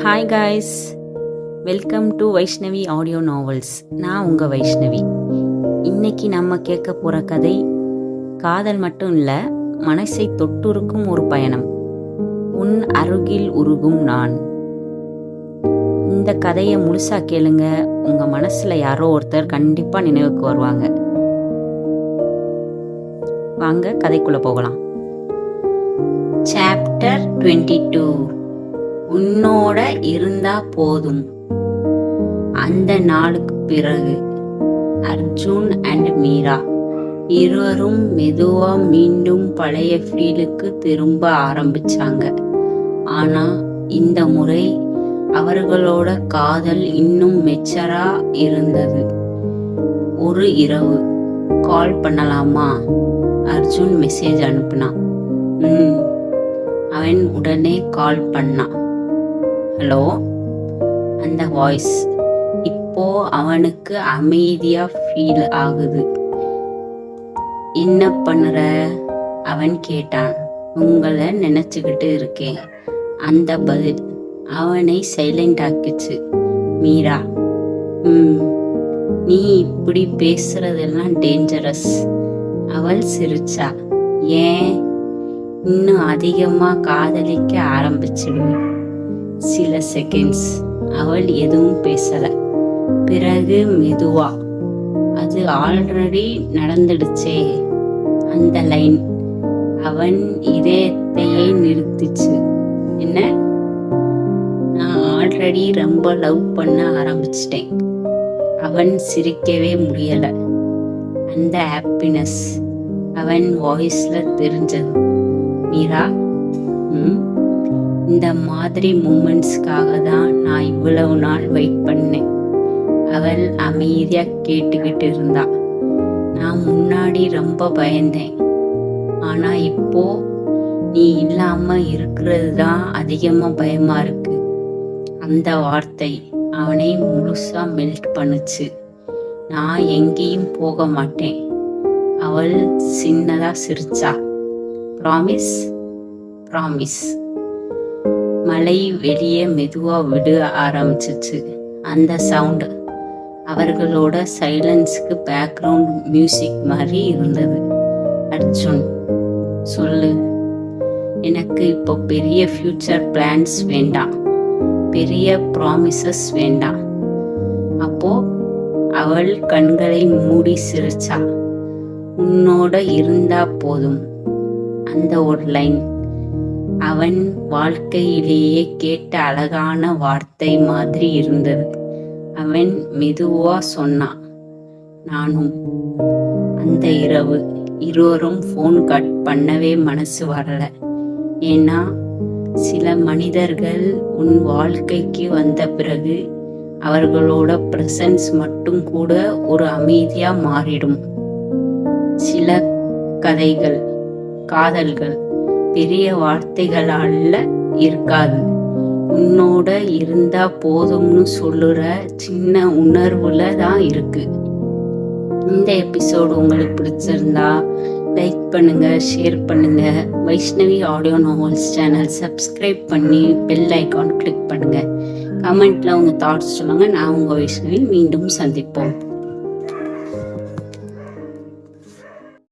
Hi guys, welcome to Vaishnavi audio novels. நான் உங்கள் வைஷ்ணவி. இன்னைக்கு நம்ம கேட்க போகிற கதை காதல் மட்டும் இல்லை, மனசை தொட்டுருக்கும் ஒரு பயணம். உன் அருகில் உருகும் நான். இந்த கதையை முழுசா கேளுங்க, உங்கள் மனசில் யாரோ ஒருத்தர் கண்டிப்பாக நினைவுக்கு வருவாங்க. வாங்க கதைக்குள்ளே போகலாம். சாப்டர் 22. உன்னோட இருந்தா போதும். அந்த நாளுக்கு பிறகு அர்ஜுன் அண்ட் மீரா இருவரும் மெதுவா மீண்டும் பழைய ஃபீலுக்கு திரும்ப ஆரம்பிச்சாங்க. ஆனா இந்த முறை அவர்களோட காதல் இன்னும் மெச்சரா இருந்தது. ஒரு இரவு கால் பண்ணலாமா? அர்ஜுன் மெசேஜ் அனுப்புனான். அவன் உடனே கால் பண்ணான். ஹலோ. அந்த வாய்ஸ் இப்போ அவனுக்கு அமைதியா ஃபீல் ஆகுது. என்ன பண்ணுற? அவன் கேட்டான். உங்களை நினைச்சுக்கிட்டு இருக்கேன். அந்த பதில் அவனை சைலண்ட் ஆக்கிச்சு. மீரா, நீ இப்படி பேசுறதெல்லாம் டேஞ்சரஸ். அவள் சிரிச்சா. ஏன்? இன்னும் அதிகமா காதலிக்க ஆரம்பிச்சிடுவேன். சில செகண்ட்ஸ் அவள் எதுவும் பேசல. பிறகு மெதுவா, அது ஆல்ரெடி நடந்துடுச்சே. அந்த லைன் அவன் இதயத்தையே நிறுத்திச்சு. என்ன? நான் ஆல்ரெடி ரொம்ப லவ் பண்ண ஆரம்பிச்சிட்டேன். அவன் சிரிக்கவே முடியல. அந்த ஹாப்பினஸ் அவன் வாய்ஸ்ல தெரிஞ்சது. மீரா, இந்த மாதிரி மூமெண்ட்ஸ்க்காக தான் நான் இவ்வளவு நாள் வெயிட் பண்ணேன். அவள் அமைதியா கேட்டுக்கிட்டு இருந்தா. நான் முன்னாடி ரொம்ப பயந்தேன், ஆனா இப்போ நீ இல்லாம இருக்கிறது தான் அதிகமா பயமா இருக்கு. அந்த வார்த்தை அவனை முழுசா மெல்ட் பண்ணுச்சு. நான் எங்கேயும் போக மாட்டேன். அவள் சின்னதா சிரிச்சா. ப்ராமிஸ்? ப்ராமிஸ். மழை வெளியே மெதுவா விட ஆரம்பிச்சிச்சு. அந்த சவுண்டு அவர்களோட சைலன்ஸ்க்கு பேக்ரவுண்ட் மியூசிக் மாதிரி இருந்தது. அர்ஜுன், சொல்லு. எனக்கு இப்போ பெரிய ஃபியூச்சர் பிளான்ஸ் வேண்டாம், பெரிய ப்ராமிசஸ் வேண்டாம். அப்போ அவள் கண்களை மூடி சிரிச்சா. உன்னோட இருந்தா போதும். அந்த ஒரு லைன் அவன் வாழ்க்கையிலேயே கேட்ட அழகான வார்த்தை மாதிரி இருந்தது. அவன் மெதுவா சொன்னான், நானும். அந்த இரவு இருவரும் ஃபோன் கட் பண்ணவே மனசு வரல. ஏன்னா சில மனிதர்கள் உன் வாழ்க்கைக்கு வந்த பிறகு அவர்களோட பிரசன்ஸ் மட்டும் கூட ஒரு அமைதியா மாறிடும். சில கதைகள், காதல்கள் பெரிய வார்த்தைகளால இருக்காது. உன்னோட இருந்தா போதும்னு சொல்லுற சின்ன உணர்வுல தான் இருக்கு. இந்த எபிசோடு உங்களுக்கு பிடிச்சிருந்தா லைக் பண்ணுங்க, ஷேர் பண்ணுங்க. Vaishnavi audio novels channel subscribe பண்ணி பெல் ஐக்கான் கிளிக் பண்ணுங்க. கமெண்ட்ல உங்க தாட்ஸ் சொல்லுங்க. நான் உங்க வைஷ்ணவி. மீண்டும் சந்திப்போம்.